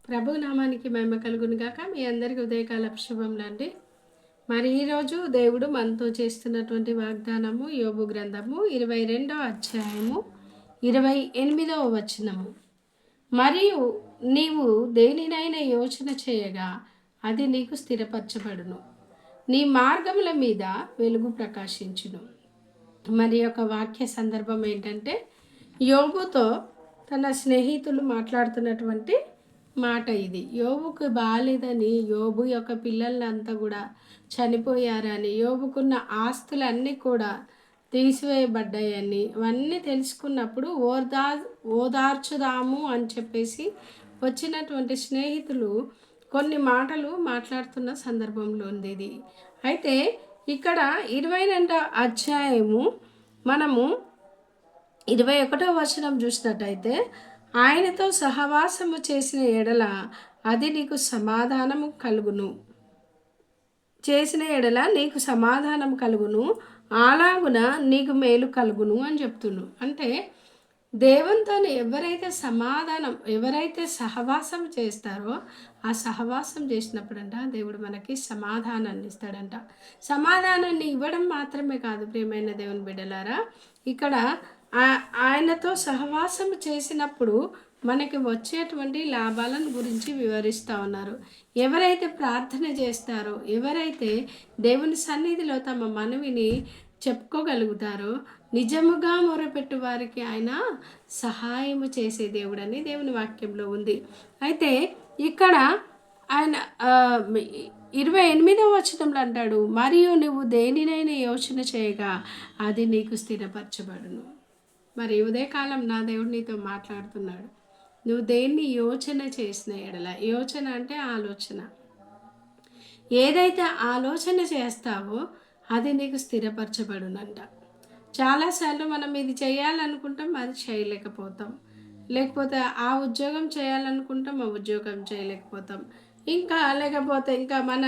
ప్రభు నామానికి మహిమ కలుగును గాక. మీ అందరికీ ఉదయకాల శుభములండి. మరి ఈరోజు దేవుడు మనతో చేస్తున్నటువంటి వాగ్దానము యోబు గ్రంథము 22వ అధ్యాయము 28వ వచనము. మరియు నీవు దేనినైనా యోచన చేయగా అది నీకు స్థిరపరచబడును, నీ మార్గముల మీద వెలుగు ప్రకాశించును. మరి యొక్క వాక్య సందర్భం ఏంటంటే, యోబుతో తన స్నేహితులు మాట్లాడుతున్నటువంటి మాట ఇది. యోబుకు బాలేదని, యోబు యొక్క పిల్లలంతా కూడా చనిపోయారని, యోబుకున్న ఆస్తులన్నీ కూడా తీసివేయబడ్డాయని ఇవన్నీ తెలుసుకున్నప్పుడు ఓదార్చుదాము అని చెప్పేసి వచ్చినటువంటి స్నేహితులు కొన్ని మాటలు మాట్లాడుతున్న సందర్భంలో ఉంది ఇది. అయితే ఇక్కడ 22వ అధ్యాయము మనము 21వ వచనం చూసినట్టయితే, ఆయనతో సహవాసము చేసిన ఎడల అది నీకు సమాధానము కలుగును, చేసిన ఎడల నీకు సమాధానం కలుగును, అలాగున నీకు మేలు కలుగును అని చెప్తున్నాను. అంటే దేవునితో ఎవరైతే సహవాసం చేస్తారో ఆ సహవాసం చేసినప్పుడంట దేవుడు మనకి సమాధానాన్ని ఇస్తాడంట. సమాధానాన్ని ఇవ్వడం మాత్రమే కాదు ప్రియమైన దేవుని బిడ్డలారా, ఇక్కడ ఆయనతో సహవాసం చేసినప్పుడు మనకి వచ్చేటువంటి లాభాలను గురించి వివరిస్తూ ఉన్నారు. ఎవరైతే ప్రార్థన చేస్తారో, ఎవరైతే దేవుని సన్నిధిలో తమ మనవిని చెప్పుకోగలుగుతారో, నిజముగా మొరపెట్టు వారికి ఆయన సహాయము చేసే దేవుడని దేవుని వాక్యంలో ఉంది. అయితే ఇక్కడ ఆయన 28వ వచనంలో అంటాడు, మరియు నువ్వు దేనినైనా యోచన చేయగా అది నీకు స్థిరపరచబడును. మరి ఉదయకాలం నా దేవుడు నీతో మాట్లాడుతున్నాడు. నువ్వు దేన్ని యోచన చేసిన ఎడల, యోచన అంటే ఆలోచన, ఏదైతే ఆలోచన చేస్తావో అది నీకు స్థిరపరచబడునంట. చాలాసార్లు మనం ఇది చేయాలనుకుంటాం, అది చేయలేకపోతాం. లేకపోతే ఆ ఉద్యోగం చేయాలనుకుంటాం, ఆ ఉద్యోగం చేయలేకపోతాం. లేకపోతే మన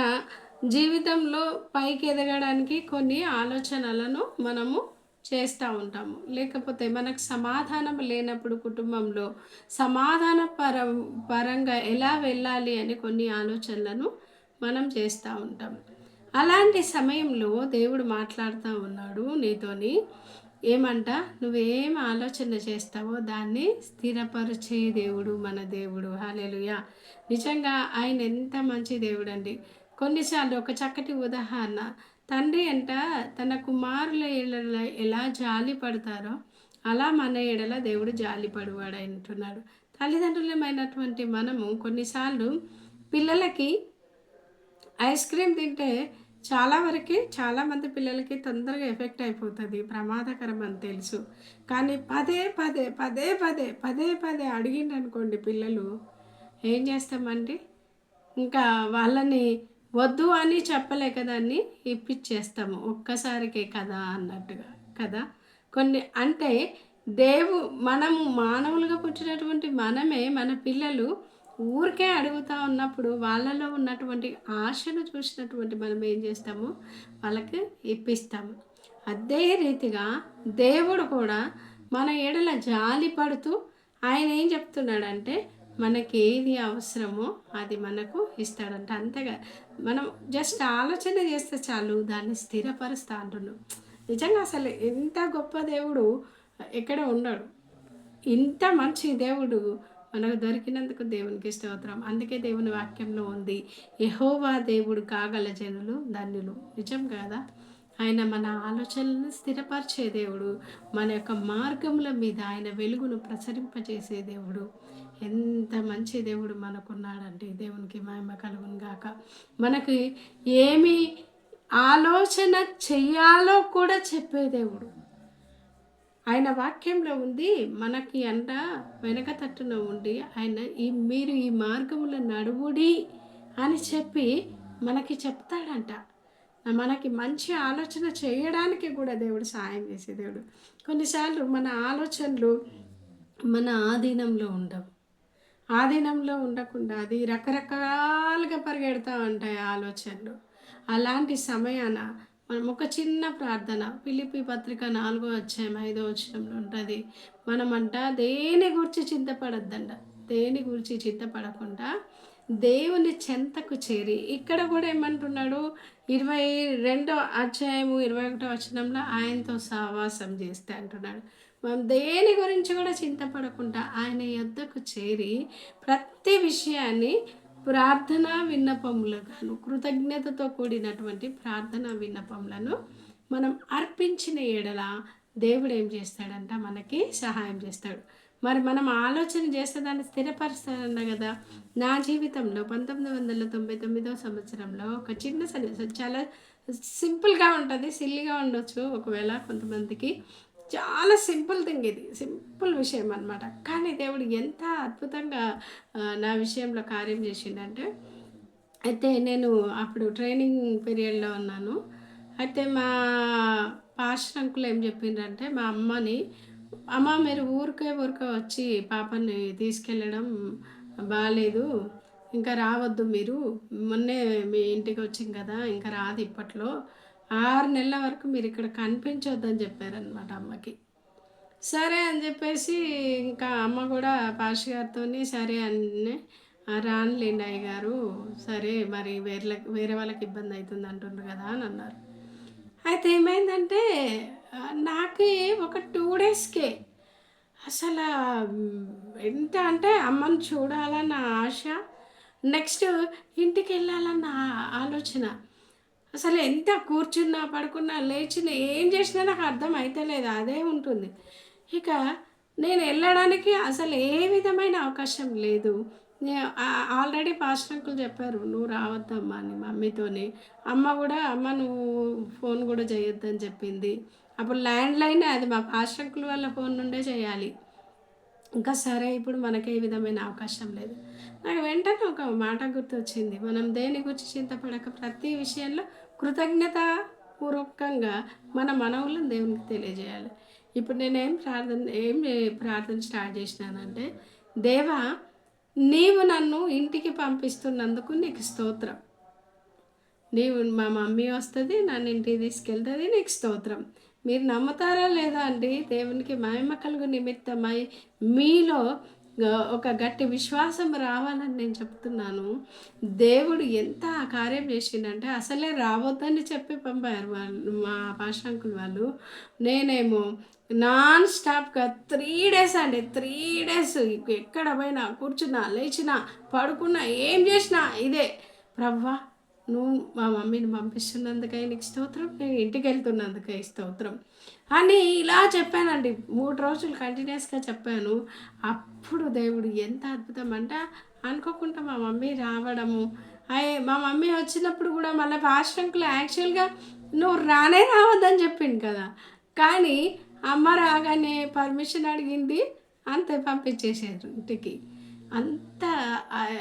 జీవితంలో పైకి ఎదగడానికి కొన్ని ఆలోచనలను మనము చేస్తూ ఉంటాము. లేకపోతే మనకు సమాధానం లేనప్పుడు కుటుంబంలో పరంగా ఎలా వెళ్ళాలి అని కొన్ని ఆలోచనలను మనం చేస్తూ ఉంటాం. అలాంటి సమయంలో దేవుడు మాట్లాడుతూ ఉన్నాడు నీతోని. ఏమంట, నువ్వేం ఆలోచన చేస్తావో దాన్ని స్థిరపరిచే దేవుడు మన దేవుడు. హల్లెలూయా. నిజంగా ఆయన ఎంత మంచి దేవుడు అండి. కొన్నిసార్లు ఒక చక్కటి ఉదాహరణ, తండ్రి అంట తన కుమారుల ఎడల ఎలా జాలి పడతారో అలా మన ఎడల దేవుడు జాలి పడువాడు అంటున్నాడు. తల్లిదండ్రులమైనటువంటి మనము కొన్నిసార్లు పిల్లలకి ఐస్ క్రీమ్ తింటే చాలామంది పిల్లలకి తొందరగా ఎఫెక్ట్ అయిపోతుంది, ప్రమాదకరం అని తెలుసు. కానీ పదే పదే పదే పదే పదే పదే అడిగిండనుకోండి పిల్లలు, ఏం చేస్తామండి, ఇంకా వాళ్ళని వద్దు అని చెప్పలేక దాన్ని ఇప్పించేస్తాము, ఒక్కసారికే కదా అన్నట్టుగా కదా. కొన్ని అంటే మనము మానవులుగా పుట్టినటువంటి మనమే మన పిల్లలు ఊరికే అడుగుతూ ఉన్నప్పుడు వాళ్ళలో ఉన్నటువంటి ఆశను చూసినటువంటి మనం ఏం చేస్తాము, వాళ్ళకి ఇప్పిస్తాము. అదే రీతిగా దేవుడు కూడా మన ఎడల జాలి పడుతూ ఆయన ఏం చెప్తున్నాడంటే, మనకి ఏది అవసరమో అది మనకు ఇస్తాడంట. అంతేగా, మనం జస్ట్ ఆలోచన చేస్తే చాలు దాన్ని స్థిరపరుస్తా అంటున్నాం. నిజంగా అసలు ఎంత గొప్ప దేవుడు ఎక్కడ ఉండడు. ఇంత మంచి దేవుడు మనకు దొరికినందుకు దేవునికి స్తోత్రం. అందుకే దేవుని వాక్యంలో ఉంది, యెహోవా దేవుడు కాగల జనులు ధన్యులు. నిజం కదా. ఆయన మన ఆలోచనలను స్థిరపరిచే దేవుడు, మన యొక్క మార్గముల మీద ఆయన వెలుగును ప్రసరింపజేసే దేవుడు. ఎంత మంచి దేవుడు మనకున్నాడంటే దేవునికి మహిమ కలుగును గాక. మనకి ఏమి ఆలోచన చెయ్యాలో కూడా చెప్పే దేవుడు. ఆయన వాక్యంలో ఉంది, మనకి వెనక తట్టున ఉండి ఆయన మీరు ఈ మార్గములో నడువుడి అని చెప్పి మనకి చెప్తాడంట. మనకి మంచి ఆలోచన చేయడానికి కూడా దేవుడు సహాయం చేసే దేవుడు. కొన్నిసార్లు మన ఆలోచనలు మన ఆధీనంలో ఉండవు. ఆధీనంలో ఉండకుండా అది రకరకాలుగా పరిగెడతా ఉంటాయి ఆలోచనలు. అలాంటి సమయాన మనం ఒక చిన్న ప్రార్థన, ఫిలిప్పీ పత్రిక 4వ అధ్యాయం 5వ వచనంలో ఉంటుంది, మనమంట దేని గురించి చింతపడొద్దంట. దేని గురించి చింతపడకుండా దేవుని చెంతకు చేరి, ఇక్కడ కూడా ఏమంటున్నాడు 22 అధ్యాయము 21 వచనంలో ఆయనతో సహవాసం చేస్తే అంటున్నాడు. మనం దేని గురించి కూడా చింతపడకుండా ఆయన యొద్దకు చేరి ప్రతి విషయాన్ని ప్రార్థనా విన్నపములుగాను, కృతజ్ఞతతో కూడినటువంటి ప్రార్థనా విన్నపములను మనం అర్పించిన ఎడల దేవుడు ఏం చేస్తాడంట, మనకి సహాయం చేస్తాడు. మరి మనం ఆలోచన చేస్తే దాన్ని స్థిరపరుస్తాడన్న కదా. నా జీవితంలో 1999 సంవత్సరంలో ఒక చిన్న సన్నివేశం, చాలా సింపుల్గా ఉంటుంది, సిల్లిగా ఉండొచ్చు ఒకవేళ కొంతమందికి. చాలా సింపుల్ థింగ్, ఇది సింపుల్ విషయం అనమాట. కానీ దేవుడు ఎంత అద్భుతంగా నా విషయంలో కార్యం చేసిండంటే, అయితే నేను అప్పుడు ట్రైనింగ్ పీరియడ్లో ఉన్నాను. అయితే మా పాస్టర్ అంకుల్ ఏం చెప్పిండ్రంటే, మా అమ్మని, అమ్మ మీరు ఊరికే వచ్చి పాపని తీసుకెళ్ళడం బాలేదు, ఇంకా రావద్దు మీరు, మొన్నే మీ ఇంటికి వచ్చింది కదా, ఇంకా రాదు ఇప్పట్లో, 6 నెలల వరకు మీరు ఇక్కడ కనిపించొద్దని చెప్పారనమాట అమ్మకి. సరే అని చెప్పేసి ఇంకా అమ్మ కూడా పాస్టర్ గారితోని సరే అని, రానులేండి అయ్య గారు, సరే మరి వేరే వాళ్ళకి ఇబ్బంది అవుతుంది అంటుండ్రు కదా అని అన్నారు. అయితే ఏమైందంటే నాకే ఒక 2 డేస్కే అసలు ఎంత అంటే అమ్మని చూడాలన్న ఆశ, నెక్స్ట్ ఇంటికి వెళ్ళాలన్న ఆలోచన. అసలు ఎంత కూర్చున్నా, పడుకున్నా, లేచినా, ఏం చేసినా నాకు అర్థం అయితలేదు, అదే ఉంటుంది. ఇక నేను వెళ్ళడానికి అసలు ఏ విధమైన అవకాశం లేదు. ఆల్రెడీ పాస్టర్ అంకుల్ చెప్పారు, నువ్వు రావద్దమ్మా అని మమ్మీతోని. అమ్మ కూడా, అమ్మ నువ్వు ఫోన్ కూడా చేయొద్దని చెప్పింది. అప్పుడు ల్యాండ్లైన్ అది మా పాస్టర్ అంకుల్ వాళ్ళ ఫోన్ నుండే చేయాలి. ఇంకా సరే ఇప్పుడు మనకే విధమైన అవకాశం లేదు. నాకు వెంటనే ఒక మాట గుర్తొచ్చింది, మనం దేని గురించి చింతపడక ప్రతి విషయంలో కృతజ్ఞత పూర్వకంగా మన మనవులను దేవునికి తెలియజేయాలి. ఇప్పుడు నేనేం ప్రార్థన స్టార్ట్ చేసినానంటే, దేవా నీవు నన్ను ఇంటికి పంపిస్తున్నందుకు నీకు స్తోత్రం. మా మమ్మీ వస్తుంది, నన్ను ఇంటికి తీసుకెళ్తుంది, నీకు స్తోత్రం. మీరు నమ్ముతారా లేదా అండి, దేవునికి మహిమ కలుగు నిమిత్తమై మీలో ఒక గట్టి విశ్వాసం రావాలని నేను చెప్తున్నాను. దేవుడు ఎంత కార్యం చేసిండంటే, అసలే రావద్దని చెప్పి పంపారు వాళ్ళు, మా పాస్టర్ అంకుల్ వాళ్ళు. నేనేమో నాన్ స్టాప్గా 3 డేస్ అండి, 3 డేస్ ఎక్కడ పోయినా, కూర్చున్నా, లేచినా, పడుకున్నా, ఏం చేసినా ఇదే, ప్రవ్వా నువ్వు మా మమ్మీని పంపిస్తున్నందుకై నీకు స్తోత్రం, నేను ఇంటికి వెళ్తున్నందుకై స్తోత్రం అని ఇలా చెప్పానండి. 3 రోజులు కంటిన్యూస్గా చెప్పాను. అప్పుడు దేవుడు ఎంత అద్భుతం అంటే, అనుకోకుండా మా మమ్మీ రావడము. మా మమ్మీ వచ్చినప్పుడు కూడా మళ్ళీ పాస్టర్ అంకుల్ యాక్చువల్గా నువ్వు రావద్దని చెప్పిండు కదా, కానీ అమ్మ రాగానే పర్మిషన్ అడిగింది, అంతే పంపించేసారు ఇంటికి. అంత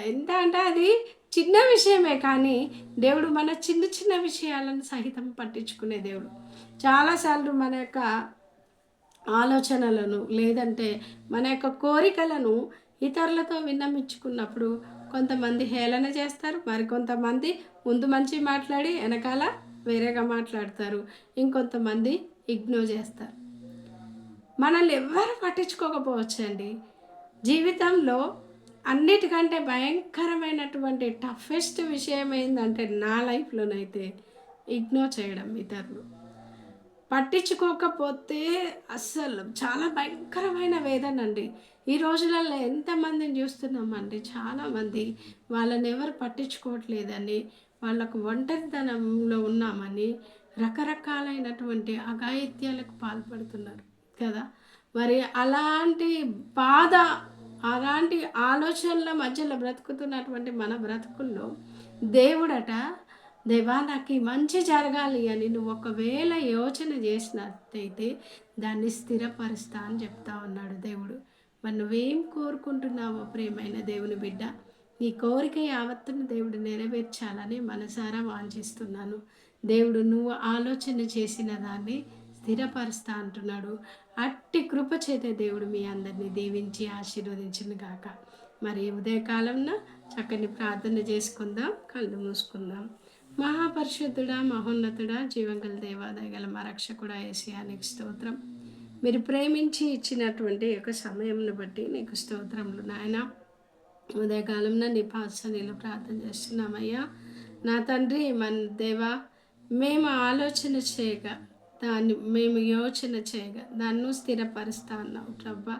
ఎంత అంటే అది చిన్న విషయమే, కానీ దేవుడు మన చిన్న చిన్న విషయాలను సహితం పట్టించుకునే దేవుడు. చాలాసార్లు మన యొక్క ఆలోచనలను, లేదంటే మన యొక్క కోరికలను ఇతరులతో విన్నమించుకున్నప్పుడు కొంతమంది హేళన చేస్తారు, మరికొంతమంది ముందు మంచి మాట్లాడి వెనకాల వేరేగా మాట్లాడతారు, ఇంకొంతమంది ఇగ్నోర్ చేస్తారు. మనల్ని ఎవ్వరు పట్టించుకోకపోవచ్చండి. జీవితంలో అన్నిటికంటే భయంకరమైనటువంటి టఫెస్ట్ విషయం ఏంటంటే, నా లైఫ్లోనైతే ఇగ్నోర్ చేయడం, ఇతరులు పట్టించుకోకపోతే అస్సలు చాలా భయంకరమైన వేదన అండి. ఈ రోజులలో ఎంతమందిని చూస్తున్నామండి, చాలామంది వాళ్ళని ఎవరు పట్టించుకోవట్లేదని, వాళ్ళకు ఒంటరితనంలో ఉన్నామని రకరకాలైనటువంటి అఘాయిత్యాలకు పాల్పడుతున్నారు కదా. మరి అలాంటి బాధ, అలాంటి ఆలోచనల మధ్యలో బ్రతుకుతున్నటువంటి మన బ్రతుకుల్లో దేవుడట, దేవా నాకు ఈ మంచి జరగాలి అని నువ్వు ఒకవేళ యోచన చేసినట్టయితే దాన్ని స్థిరపరుస్తా అని చెప్తా ఉన్నాడు దేవుడు. మరి నువ్వేం కోరుకుంటున్నావో ప్రియమైన దేవుని బిడ్డ, నీ కోరిక యావత్తును దేవుడు నెరవేర్చాలని మనసారా వాంఛిస్తున్నాను. దేవుడు నువ్వు ఆలోచన చేసిన దాన్ని స్థిరపరుస్తా అంటున్నాడు. అట్టి కృప చేత దేవుడు మీ అందరినీ దీవించి ఆశీర్వదించును గాక. మరి ఉదయకాలంలో చక్కని ప్రార్థన చేసుకుందాం, కళ్ళు మూసుకుందాం. మహాపరిశుద్ధుడా, మహోన్నతుడా, జీవంగల దేవాదయగల మా రక్షకుడా యేసయ్యా నీకు స్తోత్రం. మీరు ప్రేమించి ఇచ్చినటువంటి ఒక సమయంను బట్టి నీకు స్తోత్రములు నాయన. ఉదయకాలంలో నీ పాసనీలో ప్రార్థన చేస్తున్నామయ్యా. నా తండ్రి మన దేవా, మేము ఆలోచన చేయగా దాన్ని మేము యోచన చేయగా దాన్ని స్థిరపరుస్తా అన్నావు ప్రభా.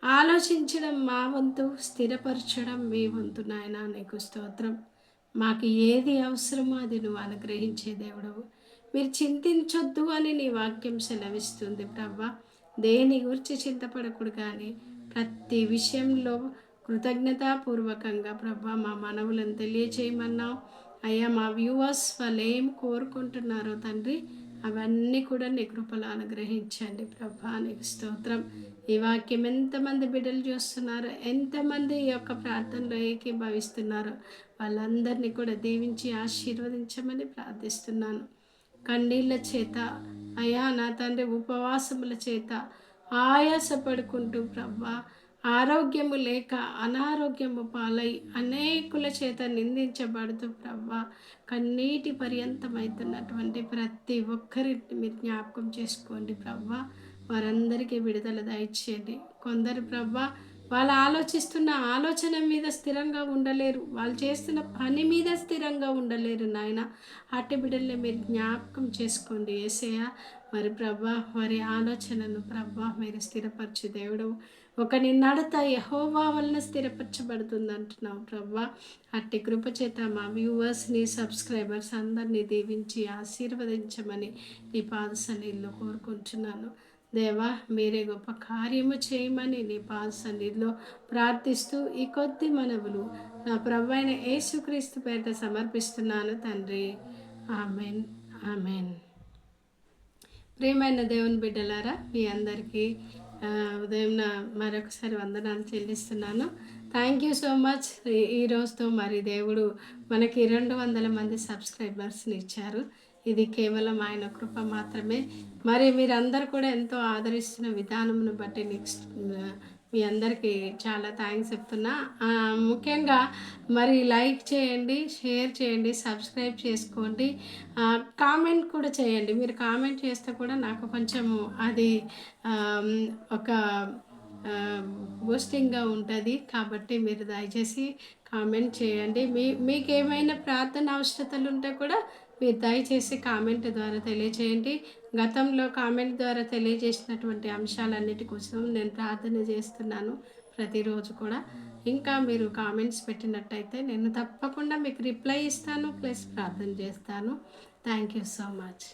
ఆలోచించడం మా వంతు, స్థిరపరచడం మీ వంతు నాయన. నీకు స్తోత్రం. మాకు ఏది అవసరమో అది నువ్వు అనుగ్రహించే దేవుడవు. మీరు చింతించొద్దు అని నీ వాక్యం సెలవిస్తుంది ప్రభా. దేని గురించి చింతపడకూడదు కానీ ప్రతి విషయంలో కృతజ్ఞతాపూర్వకంగా ప్రభా మా మనవులను తెలియచేయమన్నావు అయ్యా. మా వ్యూవర్స్ వాళ్ళు ఏం కోరుకుంటున్నారో తండ్రి అవన్నీ కూడా నీ కృపలో అనుగ్రహించండి ప్రభా. నీకు స్తోత్రం. ఈ వాక్యం ఎంతమంది బిడ్డలు చూస్తున్నారో, ఎంతమంది ఈ యొక్క ప్రార్థనలో ఏకీభవిస్తున్నారో వాళ్ళందరినీ కూడా దీవించి ఆశీర్వదించమని ప్రార్థిస్తున్నాను. కన్నీళ్ళ చేత అయ్యా నా తండ్రి ఉపవాసముల చేత ఆయాసపడుకుంటూ ప్రభా ఆరోగ్యము లేక అనారోగ్యము పాలై అనేకుల చేత నిందించబడుతూ ప్రభా కన్నీటి పర్యంతమవుతున్నటువంటి ప్రతి ఒక్కరిని మీరు జ్ఞాపకం చేసుకోండి ప్రభా. వారందరికీ విడుదల దయచేయండి. కొందరు ప్రభా వాళ్ళు ఆలోచిస్తున్న ఆలోచన మీద స్థిరంగా ఉండలేరు, వాళ్ళు చేస్తున్న పని మీద స్థిరంగా ఉండలేరు నాయన. అట్టి బిడ్డల్ని మీరు జ్ఞాపకం చేసుకోండి యేసయ్య. మరి ప్రభా వారి ఆలోచనను ప్రభా మీరు స్థిరపరచు దేవుడు. ఒకని నడత యెహోవా వలన స్థిరపరచబడుతుంది అంటున్నావు ప్రభా. అట్టి కృపచేత మా వ్యూవర్స్ని, సబ్స్క్రైబర్స్ అందరినీ దీవించి ఆశీర్వదించమని నీ పాద సన్నిధిలో కోరుకుంటున్నాను దేవా. మీరే గొప్ప కార్యము చేయమని నీ పాద సన్నిధిలో ప్రార్థిస్తూ ఈ కొద్ది మనవులు నా ప్రభువైన యేసుక్రీస్తు పేరిట సమర్పిస్తున్నాను తండ్రి. Amen, amen. ప్రియమైన దేవుని బిడ్డలారా, మీ అందరికీ ఉదయం మరొకసారి వందనాలు చెల్లిస్తున్నాను. Thank you so much. ఈ రోజుతో మరి దేవుడు మనకి 200 మంది సబ్స్క్రైబర్స్ని ఇచ్చారు. ఇది కేవలం ఆయన కృప మాత్రమే. మరి మీరందరూ కూడా ఎంతో ఆదరిస్తున్న విధానమును బట్టి నెక్స్ట్ మీ అందరికీ చాలా థ్యాంక్స్ చెప్తున్నా. ముఖ్యంగా మరి లైక్ చేయండి, షేర్ చేయండి, సబ్స్క్రైబ్ చేసుకోండి, కామెంట్ కూడా చేయండి. మీరు కామెంట్ చేస్తే కూడా నాకు కొంచెము అది ఒక బూస్టింగ్గా ఉంటుంది. కాబట్టి మీరు దయచేసి కామెంట్ చేయండి. మీకు ఏమైనా ప్రార్థన అవసరతలు ఉంటే కూడా మీరు దయచేసి కామెంట్ ద్వారా తెలియజేయండి. గతంలో కామెంట్ ద్వారా తెలియజేసినటువంటి అంశాలన్నిటి కోసం నేను ప్రార్థన చేస్తున్నాను ప్రతిరోజు కూడా. ఇంకా మీరు కామెంట్స్ పెట్టినట్టయితే నేను తప్పకుండా మీకు రిప్లై ఇస్తాను, ప్లస్ ప్రార్థన చేస్తాను. Thank you so much.